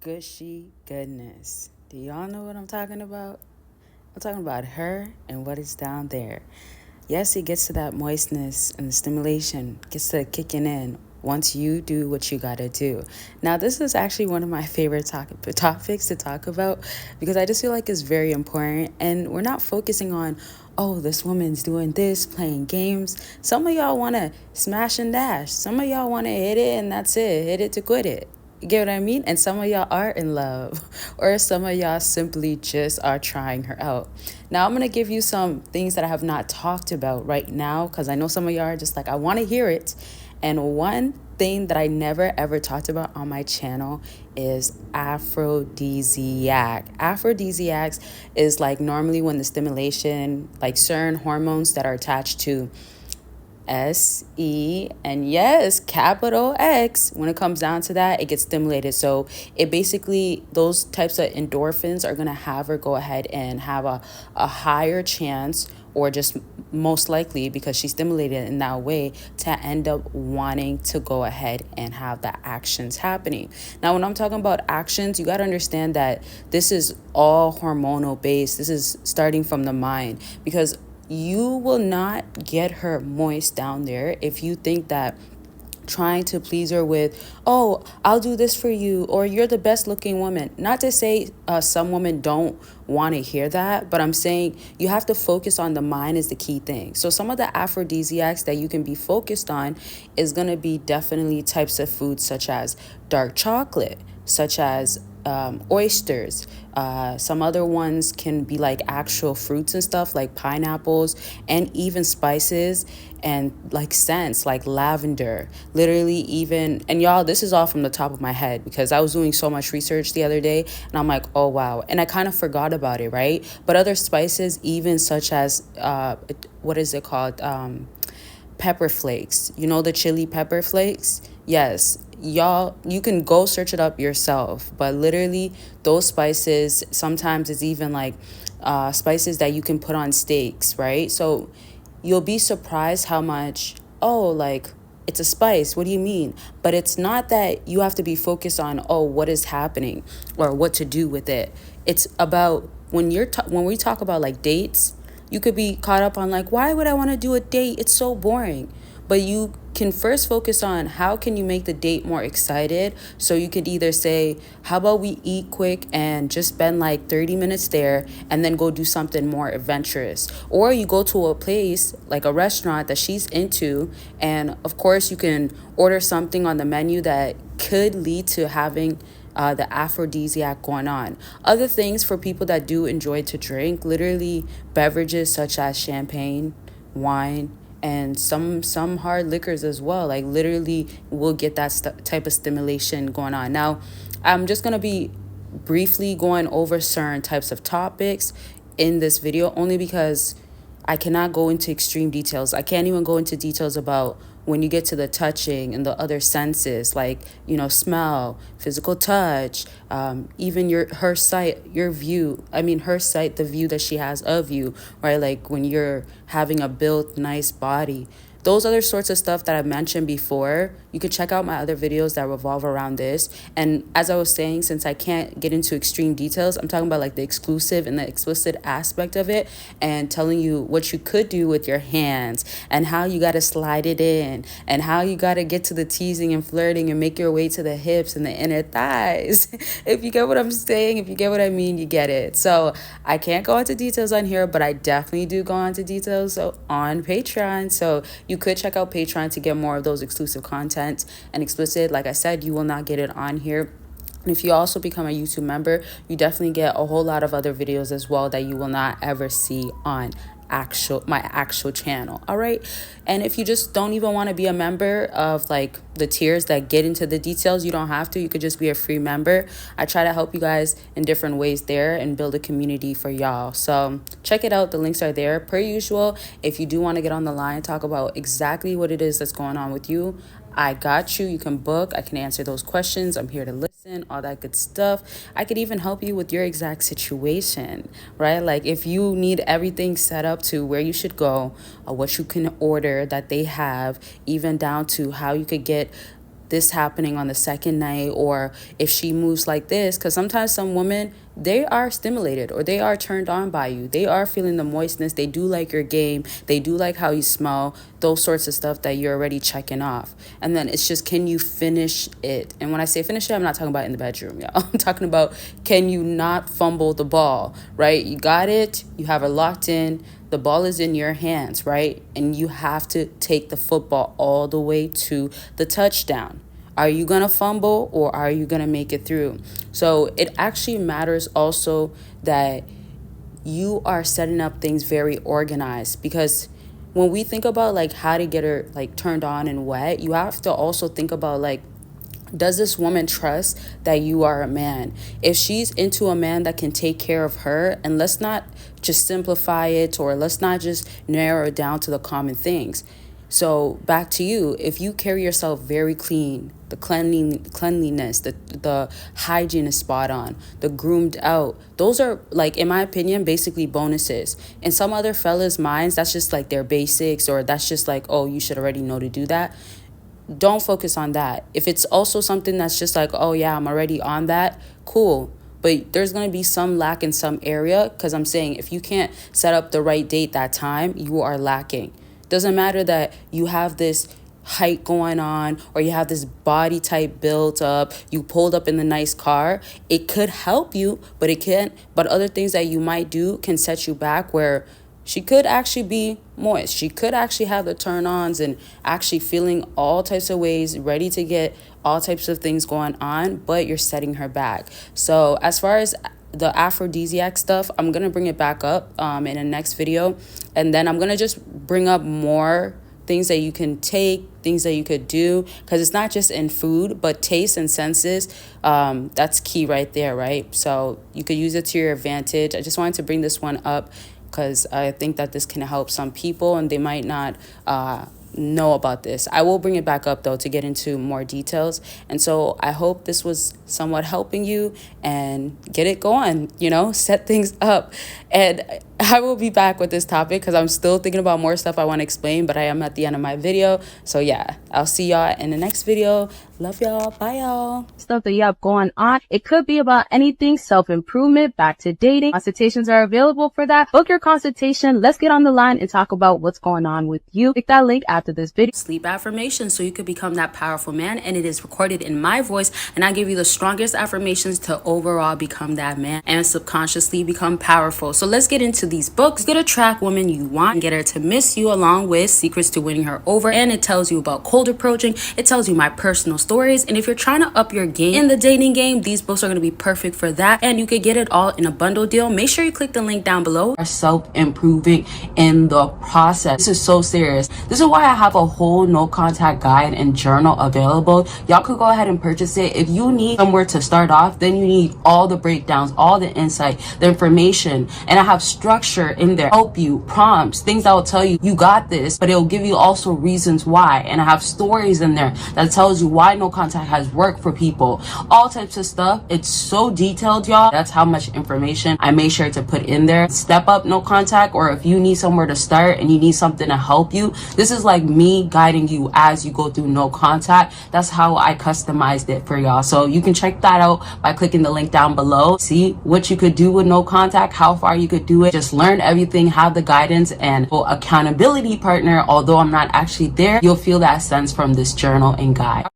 gushy goodness. Do y'all know what I'm talking about? I'm talking about her and what is down there. Yes, it gets to that moistness and the stimulation gets to kicking in once you do what you gotta do. Now, this is actually one of my favorite topics to talk about because I just feel like it's very important and we're not focusing on, oh, this woman's doing this, playing games. Some of y'all wanna smash and dash. Some of y'all wanna hit it and that's it, hit it to quit it. You get what I mean? And some of y'all are in love, or some of y'all simply just are trying her out. Now, I'm going to give you some things that I have not talked about right now because I know some of y'all are just like, I want to hear it. And one thing that I never ever talked about on my channel is aphrodisiac. Aphrodisiacs is like normally when the stimulation, like certain hormones that are attached to SE and yes, capital X. When it comes down to that, it gets stimulated. So it basically, those types of endorphins are going to have her go ahead and have a higher chance, or just most likely because she's stimulated in that way, to end up wanting to go ahead and have the actions happening. Now, when I'm talking about actions, you got to understand that this is all hormonal based. This is starting from the mind, because you will not get her moist down there if you think that trying to please her with, oh, I'll do this for you, or you're the best looking woman. Not to say some women don't want to hear that, but I'm saying you have to focus on the mind is the key thing. So some of the aphrodisiacs that you can be focused on is going to be definitely types of foods such as dark chocolate, such as oysters. Some other ones can be like actual fruits and stuff like pineapples, and even spices and like scents like lavender. Literally, even, and y'all, this is all from the top of my head because I was doing so much research the other day and I'm like, oh wow, and I kind of forgot about it, right? But other spices, even such as what is it called, pepper flakes. You know, the chili pepper flakes? Yes, y'all, you can go search it up yourself. But literally, those spices, sometimes it's even like spices that you can put on steaks, right? So you'll be surprised how much, oh, like, it's a spice. What do you mean? But it's not that you have to be focused on, oh, what is happening or what to do with it. It's about when when we talk about like dates, you could be caught up on like, why would I want to do a date? It's so boring. But you can first focus on how can you make the date more excited. So you could either say, how about we eat quick and just spend like 30 minutes there and then go do something more adventurous. Or you go to a place like a restaurant that she's into, and of course you can order something on the menu that could lead to having the aphrodisiac going on. Other things for people that do enjoy to drink, literally beverages such as champagne, wine, and some hard liquors as well. Like literally, will get that type of stimulation going on. Now, I'm just gonna be briefly going over certain types of topics in this video, only because I cannot go into extreme details. I can't even go into details about when you get to the touching and the other senses, like, you know, smell, physical touch, even her sight, your view. I mean, her sight, the view that she has of you, right? Like when you're having a built, nice body. Those other sorts of stuff that I mentioned before, you can check out my other videos that revolve around this. And as I was saying, since I can't get into extreme details, I'm talking about like the exclusive and the explicit aspect of it, and telling you what you could do with your hands and how you got to slide it in and how you got to get to the teasing and flirting and make your way to the hips and the inner thighs. If you get what I'm saying, if you get what I mean, you get it. So I can't go into details on here, but I definitely do go into details on Patreon. So you could check out Patreon to get more of those exclusive content and explicit. Like I said, you will not get it on here. And if you also become a YouTube member, you definitely get a whole lot of other videos as well that you will not ever see on my actual channel. All right. And if you just don't even want to be a member of like the tiers that get into the details, you don't have to. You could just be a free member. I try to help you guys in different ways there and build a community for y'all. So check it out. The links are there per usual. If you do want to get on the line, talk about exactly what it is that's going on with you, I got you. You can book. I can answer those questions. I'm here to listen, all that good stuff. I could even help you with your exact situation, right? Like if you need everything set up to where you should go, or what you can order that they have, even down to how you could get this happening on the second night, or if she moves like this, because sometimes some women, they are stimulated or they are turned on by you. They are feeling the moistness. They do like your game. They do like how you smell, those sorts of stuff that you're already checking off. And then it's just, can you finish it? And when I say finish it, I'm not talking about in the bedroom, y'all. I'm talking about, can you not fumble the ball, right? You got it. You have it locked in. The ball is in your hands, right? And you have to take the football all the way to the touchdown. Are you going to fumble or are you going to make it through? So it actually matters also that you are setting up things very organized, because when we think about like how to get her like turned on and wet, you have to also think about like, does this woman trust that you are a man? If she's into a man that can take care of her, and let's not just simplify it, or let's not just narrow it down to the common things. So back to you, if you carry yourself very clean, the cleanliness, the hygiene is spot on, the groomed out, those are like, in my opinion, basically bonuses. In some other fellas' minds, that's just like their basics, or that's just like, oh, you should already know to do that. Don't focus on that. If it's also something that's just like, oh yeah, I'm already on that, cool. But there's going to be some lack in some area, because I'm saying if you can't set up the right date that time, you are lacking. Doesn't matter that you have this height going on or you have this body type built up, you pulled up in the nice car. It could help you, but it can't. But other things that you might do can set you back, where she could actually be moist. She could actually have the turn-ons and actually feeling all types of ways, ready to get all types of things going on, but you're setting her back. So as far as the aphrodisiac stuff, I'm going to bring it back up in the next video. And then I'm going to just bring up more things that you can take, things that you could do, because it's not just in food, but taste and senses. That's key right there, right? So you could use it to your advantage. I just wanted to bring this one up because I think that this can help some people and they might not know about this. I will bring it back up though to get into more details. And so I hope this was somewhat helping you and get it going, set things up. And I will be back with this topic because I'm still thinking about more stuff I want to explain, but I am at the end of my video. So yeah, I'll see y'all in the next video. Love y'all. Bye y'all. Stuff that you have going on. It could be about anything, self-improvement, back to dating. Consultations are available for that. Book your consultation. Let's get on the line and talk about what's going on with you. Click that link after this video. Sleep affirmations so you could become that powerful man, and it is recorded in my voice, and I give you the strongest affirmations to overall become that man and subconsciously become powerful. So let's get into these books. Get a track woman you want and get her to miss you, along with secrets to winning her over, and it tells you about cold approaching. It tells you my personal stories, and if you're trying to up your game in the dating game, these books are going to be perfect for that, and you could get it all in a bundle deal. Make sure you click the link down below. Are self-improving in the process. This is so serious. This is why I have a whole no contact guide and journal available. Y'all could go ahead and purchase it. If you need somewhere to start off, then you need all the breakdowns, all the insight, the information, and I have structure in there, help you, prompts, things that will tell you you got this, but it'll give you also reasons why. And I have stories in there that tells you why no contact has worked for people, all types of stuff. It's so detailed, y'all. That's how much information I made sure to put in there. Step up no contact, or if you need somewhere to start and you need something to help you, this is like me guiding you as you go through no contact. That's how I customized it for y'all. So you can check that out by clicking the link down below. See what you could do with no contact, how far you could do it. Just learn everything, have the guidance, and accountability partner. Although I'm not actually there, you'll feel that sense from this journal and guide.